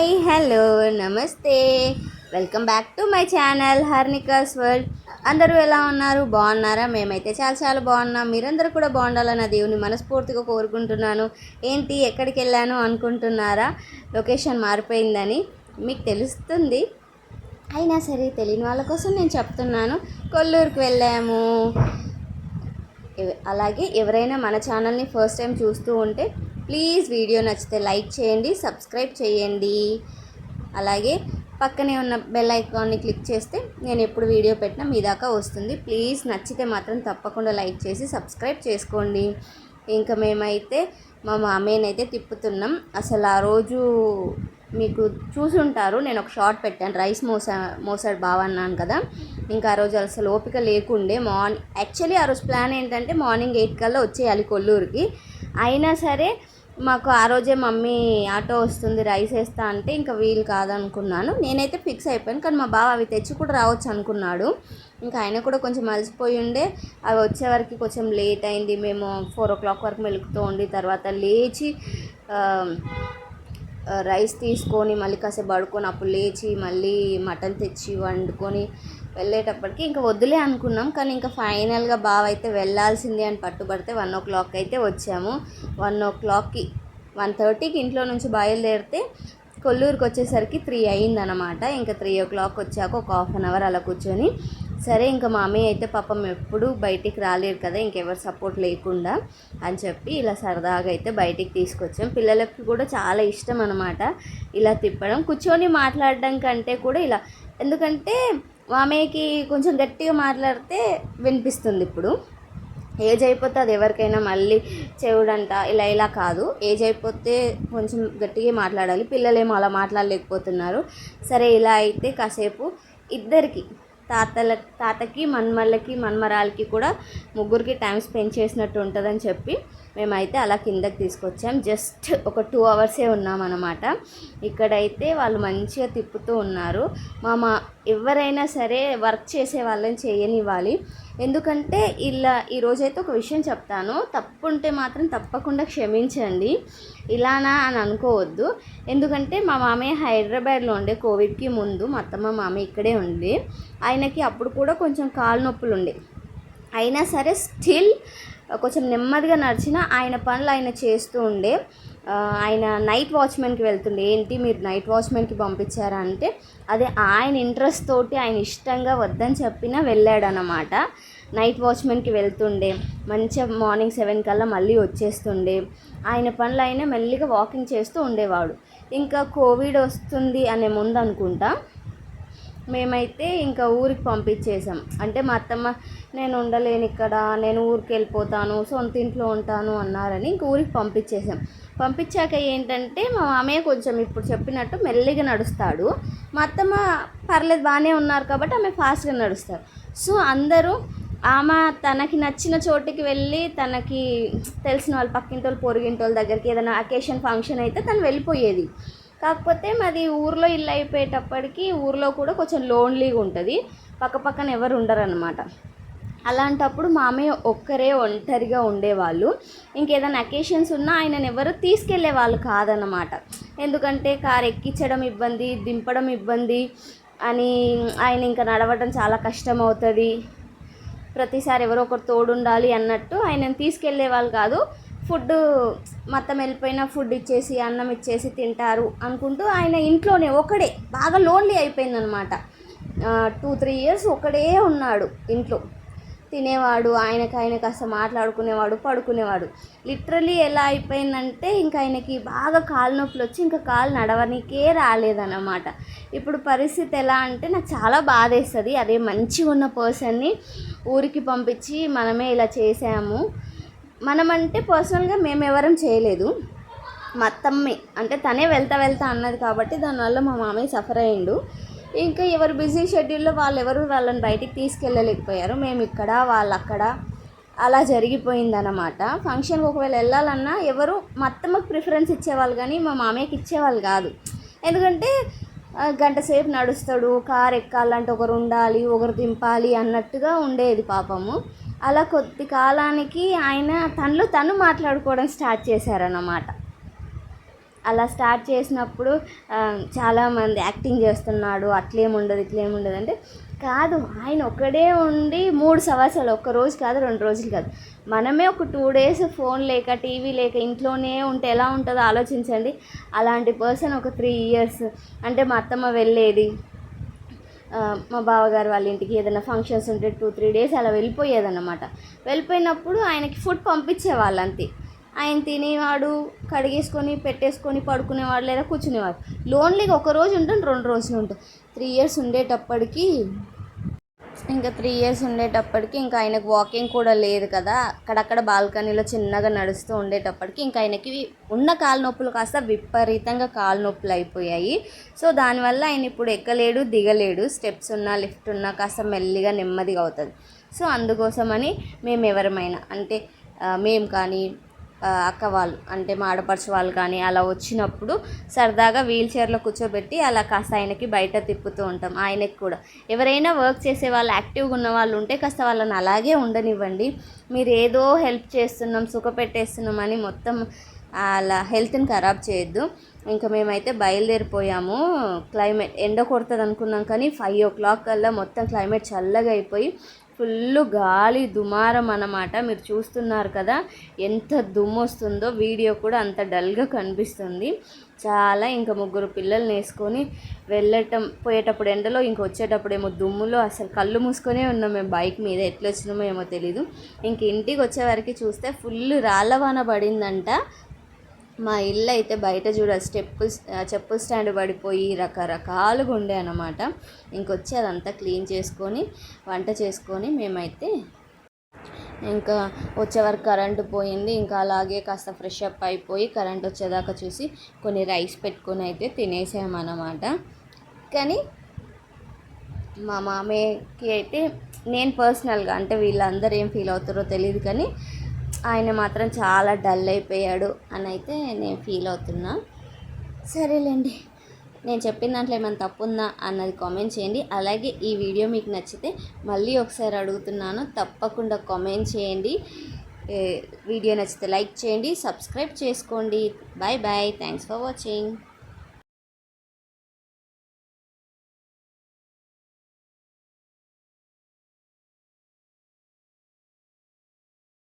Hi hello నమస్తే, welcome back to my channel Harnikas world. అందరూ ఎలా ఉన్నారు? బాగున్నారా? మేమైతే చాలా చాలా బాగున్నాం. మీరందరూ కూడా బాగుండాలని దేవుని మనస్ఫూర్తిగా కోరుకుంటున్నాను. ఏంటి ఎక్కడికి వెళ్ళాను అనుకుంటున్నారా? లొకేషన్ మారిపోయిందని మీకు తెలుస్తుంది, అయినా సరే తెలియని వాళ్ళ కోసం నేను చెప్తున్నాను. కొల్లూరుకి వెళ్ళాము. అలాగే ఎవరైనా మన ఛానల్ని ఫస్ట్ టైం చూస్తూ ఉంటే ప్లీజ్ వీడియో నచ్చితే లైక్ చేయండి, సబ్స్క్రైబ్ చేయండి. అలాగే పక్కనే ఉన్న బెల్ ఐకాన్ని క్లిక్ చేస్తే నేను ఎప్పుడు వీడియో పెట్టినా మీ దాకా వస్తుంది. ప్లీజ్ నచ్చితే మాత్రం తప్పకుండా లైక్ చేసి సబ్స్క్రైబ్ చేసుకోండి. ఇంకా మేమైతే మా మామయ్యనైతే తిప్పుతున్నాం. అసలు ఆ రోజు మీకు చూసుంటారు, నేను ఒక షార్ట్ పెట్టాను, రైస్ మోసాడు బావ అన్నాను కదా. ఇంకా ఆ రోజు అసలు ఓపిక లేకుండే. యాక్చువల్లీ ఆ రోజు ప్లాన్ ఏంటంటే మార్నింగ్ 8 కల్లా వచ్చేయాలి కొల్లూరుకి. అయినా సరే మాకు ఆ రోజే మమ్మీ ఆటో వస్తుంది రైస్ వేస్తా అంటే ఇంకా వీలు కాదనుకున్నాను. నేనైతే ఫిక్స్ అయిపోయాను, కానీ మా బావ అవి తెచ్చి కూడా రావచ్చు అనుకున్నాడు. ఇంకా ఆయన కూడా కొంచెం అలసిపోయి ఉండే. అవి వచ్చేవరకు కొంచెం లేట్ అయింది. మేము 4 o'clock వరకు మెలుకుతూ ఉండి తర్వాత లేచి రైస్ తీసుకొని మళ్ళీ కాసేపు పడుకొని అప్పుడు లేచి మళ్ళీ మటన్ తెచ్చి వండుకొని వెళ్ళేటప్పటికి ఇంకా వద్దులే అనుకున్నాం. కానీ ఇంకా ఫైనల్గా బావ అయితే వెళ్ళాల్సిందే అని పట్టుబడితే 1 o'clock అయితే వచ్చాము. 1:30కి 1:30కి ఇంట్లో నుంచి బయలుదేరితే కొల్లూరుకి వచ్చేసరికి 3 అయిందనమాట. ఇంకా 3 o'clock వచ్చాక ఒక 1/2 hour అలా కూర్చొని సరే ఇంకా మామయ్య అయితే పాపం ఎప్పుడు బయటికి రాలేరు కదా, ఇంకెవరు సపోర్ట్ లేకుండా అని చెప్పి ఇలా సరదాగా అయితే బయటికి తీసుకొచ్చాం. పిల్లలకి కూడా చాలా ఇష్టం అనమాట ఇలా తిప్పడం. కూర్చొని మాట్లాడడం కంటే కూడా ఇలా, ఎందుకంటే మామయ్యకి కొంచెం గట్టిగా మాట్లాడితే వినిపిస్తుంది. ఇప్పుడు ఏజ్ అయిపోతే అది ఎవరికైనా మళ్ళీ చెవుడంట ఇలా కాదు, ఏజ్ అయిపోతే కొంచెం గట్టిగా మాట్లాడాలి. పిల్లలేమో అలా మాట్లాడలేకపోతున్నారు. సరే ఇలా అయితే కాసేపు ఇద్దరికి తాతకి మన్మరాలకి కూడా ముగ్గురికి టైం స్పెండ్ చేసినట్టు ఉంటుందని చెప్పి మేమైతే అలా కిందకి తీసుకొచ్చాం. జస్ట్ ఒక 2 hours ఉన్నామన్నమాట. ఇక్కడైతే వాళ్ళు మంచిగా తిప్పుతూ ఉన్నారు. ఎవరైనా సరే వర్క్ చేసే వాళ్ళని చేయనివ్వాలి. ఎందుకంటే ఇలా ఈరోజైతే ఒక విషయం చెప్తాను, తప్పు ఉంటే మాత్రం తప్పకుండా క్షమించండి, ఇలానా అని అనుకోవద్దు. ఎందుకంటే మా మామయ్య హైదరాబాద్లో ఉండే కోవిడ్కి ముందు, మా అత్తమ్మ మామయ్య ఇక్కడే ఉండి, ఆయనకి అప్పుడు కూడా కొంచెం కాలు నొప్పులు ఉండే. అయినా సరే స్టిల్ కొంచెం నెమ్మదిగా నడిచిన ఆయన పనులు ఆయన చేస్తూ ఉండే. ఆయన నైట్ వాచ్మెన్కి వెళ్తుండే. ఏంటి మీరు నైట్ వాచ్మెన్కి పంపించారా అంటే అదే ఆయన ఇంట్రెస్ట్ తోటి ఆయన ఇష్టంగా వద్దని చెప్పినా వెళ్ళాడనమాట. నైట్ వాచ్మెన్కి వెళ్తుండే, మంచిగా మార్నింగ్ 7 కల్లా మళ్ళీ వచ్చేస్తుండే. ఆయన పనులు ఆయన మెల్లిగా వాకింగ్ చేస్తూ ఉండేవాడు. ఇంకా కోవిడ్ వస్తుంది అనే ముందు అనుకుంటా మేమైతే ఇంకా ఊరికి పంపించేసాం. అంటే మా అత్తమ్మ నేను ఉండలేను ఇక్కడ, నేను ఊరికి వెళ్ళిపోతాను, సొంత ఇంట్లో ఉంటాను అన్నారని ఇంక ఊరికి పంపించేసాం. పంపించాక ఏంటంటే మా మామయ్య కొంచెం ఇప్పుడు చెప్పినట్టు మెల్లిగా నడుస్తాడు. మా అత్తమ్మ పర్లేదు బాగానే ఉన్నారు కాబట్టి ఆమె ఫాస్ట్గా నడుస్తారు. సో అందరూ ఆమె తనకి నచ్చిన చోటికి వెళ్ళి, తనకి తెలిసిన వాళ్ళు పక్కింటోళ్ళు పొరుగింటోళ్ళ దగ్గరికి ఏదైనా అకేషన్ ఫంక్షన్ అయితే తను వెళ్ళిపోయేది. కాకపోతే మాది ఊర్లో ఇల్లు అయిపోయేటప్పటికి ఊర్లో కూడా కొంచెం లోన్లీగా ఉంటుంది, పక్కన ఎవరు ఉండరు అనమాట. అలాంటప్పుడు మామయ్య ఒక్కరే ఒంటరిగా ఉండేవాళ్ళు. ఇంకేదైనా అకేషన్స్ ఉన్నా ఆయనను ఎవరు తీసుకెళ్లే వాళ్ళు కాదన్నమాట. ఎందుకంటే కారు ఎక్కించడం ఇబ్బంది, దింపడం ఇబ్బంది అని, ఆయన ఇంకా నడవడం చాలా కష్టం అవుతుంది, ప్రతిసారి ఎవరో ఒకరు తోడుండాలి అన్నట్టు ఆయనను తీసుకెళ్లే వాళ్ళు కాదు. ఫుడ్ మొత్తం వెళ్ళిపోయినా ఫుడ్ ఇచ్చేసి అన్నం ఇచ్చేసి తింటారు అనుకుంటూ ఆయన ఇంట్లోనే ఒకడే బాగా లోన్లీ అయిపోయిందనమాట. 2-3 years ఒకడే ఉన్నాడు ఇంట్లో. తినేవాడు, ఆయన కాస్త మాట్లాడుకునేవాడు, పడుకునేవాడు. లిటరలీ ఎలా అయిపోయిందంటే ఇంకా ఆయనకి బాగా కాలు నొప్పులు వచ్చి ఇంకా కాలు నడవనికే రాలేదన్నమాట. ఇప్పుడు పరిస్థితి ఎలా అంటే నాకు చాలా బాధేస్తుంది. అదే మంచిగా ఉన్న పర్సన్ని ఊరికి పంపించి మనమే ఇలా చేసాము. మనమంటే పర్సనల్గా మేము ఎవరం చేయలేదు, మా అత్తమ్మే అంటే తనే వెళ్తా అన్నది కాబట్టి దానివల్ల మా మామయ్య సఫర్ అయ్యిండు. ఇంకా ఎవరు బిజీ షెడ్యూల్లో వాళ్ళని బయటికి తీసుకెళ్ళలేకపోయారు. మేము ఇక్కడ వాళ్ళు అక్కడ అలా జరిగిపోయిందన్నమాట. ఫంక్షన్కి ఒకవేళ వెళ్ళాలన్నా ఎవరు మా అత్తమ్మకి ప్రిఫరెన్స్ ఇచ్చేవాళ్ళు కానీ మా మామయ్యకి ఇచ్చేవాళ్ళు కాదు. ఎందుకంటే గంట సేపు నడుస్తాడు, కారు ఎక్కాలంటే ఒకరు ఉండాలి, ఒకరు దింపాలి అన్నట్టుగా ఉండేది పాపము. అలా కొద్ది కాలానికి ఆయన తను మాట్లాడుకోవడం స్టార్ట్ చేశారన్నమాట. అలా స్టార్ట్ చేసినప్పుడు చాలామంది యాక్టింగ్ చేస్తున్నాడు, అట్లేముండదు ఇట్లేముండదు అంటే కాదు. ఆయన ఒకడే ఉండి 3 సంవత్సరాలు, ఒక్క రోజు కాదు 2 రోజులు కాదు, మనమే ఒక 2 డేస్ ఫోన్ లేక టీవీ లేక ఇంట్లోనే ఉంటే ఎలా ఉంటుందో ఆలోచించండి. అలాంటి పర్సన్ ఒక 3 ఇయర్స్ అంటే మా అత్తమ్మ వెళ్ళేది మా బావగారు వాళ్ళ ఇంటికి, ఏదైనా ఫంక్షన్స్ ఉంటే 2-3 డేస్ అలా వెళ్ళిపోయేదన్నమాట. వెళ్ళిపోయినప్పుడు ఆయనకి ఫుడ్ పంపించేవాళ్ళు అంతే. ఆయన తినేవాడు, కడిగేసుకొని పెట్టేసుకొని పడుకునేవాడు లేదా కూర్చునేవాడు. లోన్లీగా ఒక రోజు ఉంటుంది, 2 రోజులు ఉంటుంది. 3 ఇయర్స్ ఉండేటప్పటికి ఇంకా ఆయనకు వాకింగ్ కూడా లేదు కదా, అక్కడక్కడ బాల్కనీలో చిన్నగా నడుస్తూ ఉండేటప్పటికి ఇంకా ఆయనకి ఉన్న కాలు నొప్పులు కాస్త విపరీతంగా కాలు నొప్పులు అయిపోయాయి. సో దానివల్ల ఆయన ఇప్పుడు ఎక్కలేడు, దిగలేడు. స్టెప్స్ ఉన్నా లిఫ్ట్ ఉన్నా కాస్త మెల్లిగా నెమ్మదిగా అవుతుంది. సో అందుకోసమని మేము ఎవరమైనా అంటే మేము కానీ అక్క వాళ్ళు అంటే మా ఆడపడుచు వాళ్ళు కానీ అలా వచ్చినప్పుడు సరదాగా వీల్ చైర్లో కూర్చోబెట్టి అలా కాస్త ఆయనకి బయట తిప్పుతూ ఉంటాం. ఆయనకి కూడా ఎవరైనా వర్క్ చేసే వాళ్ళు, యాక్టివ్గా ఉన్న వాళ్ళు ఉంటే కాస్త వాళ్ళని అలాగే ఉండనివ్వండి. మీరు ఏదో హెల్ప్ చేస్తున్నాం, సుఖపెట్టేస్తున్నాం అని మొత్తం అలా హెల్త్ని ఖరాబ్ చేయొద్దు. ఇంకా మేమైతే బయలుదేరిపోయాము. క్లైమేట్ ఎండ కొడుతుంది అనుకున్నాం, కానీ 5 o'clock కల్లా మొత్తం క్లైమేట్ చల్లగా అయిపోయి ఫుల్ గాలి దుమారం అన్నమాట. మీరు చూస్తున్నారు కదా ఎంత దుమ్ము వస్తుందో, వీడియో కూడా అంత డల్గా కనిపిస్తుంది చాలా. ఇంకా 3 పిల్లల్ని వేసుకొని పోయేటప్పుడు ఎండలో, ఇంక వచ్చేటప్పుడేమో దుమ్ములో అసలు కళ్ళు మూసుకొనే ఉన్నాం మేము బైక్ మీద. ఎట్లా వచ్చినామో ఏమో తెలీదు. ఇంక ఇంటికి వచ్చేవరకు చూస్తే ఫుల్ రాళ్ళవాన పడిందంట. మా ఇల్లు అయితే బయట చెప్పుల స్టాండ్ పడిపోయి రకరకాలుగా ఉండే అన్నమాట. ఇంకొచ్చి అదంతా క్లీన్ చేసుకొని వంట చేసుకొని మేమైతే ఇంకా వచ్చేవరకు కరెంటు పోయింది. ఇంకా అలాగే కాస్త ఫ్రెష్ అప్ అయిపోయి కరెంట్ వచ్చేదాకా చూసి కొన్ని రైస్ పెట్టుకొని అయితే తినేసామన్నమాట. కానీ మా మామయ్యకి అయితే నేను పర్సనల్గా అంటే వీళ్ళందరూ ఏం ఫీల్ అవుతారో తెలియదు, కానీ ఆయన మాత్రం చాలా డల్ అయిపోయాడు అని అయితే నేను ఫీల్ అవుతున్నా. సరేలేండి, నేను చెప్పిన దాంట్లో ఏమైనా తప్పు ఉందా అన్నది కామెంట్ చేయండి. అలాగే ఈ వీడియో మీకు నచ్చితే మళ్ళీ ఒకసారి అడుగుతున్నాను, తప్పకుండా కామెంట్ చేయండి. వీడియో నచ్చితే లైక్ చేయండి, సబ్స్క్రైబ్ చేసుకోండి. Bye bye, thanks for watching.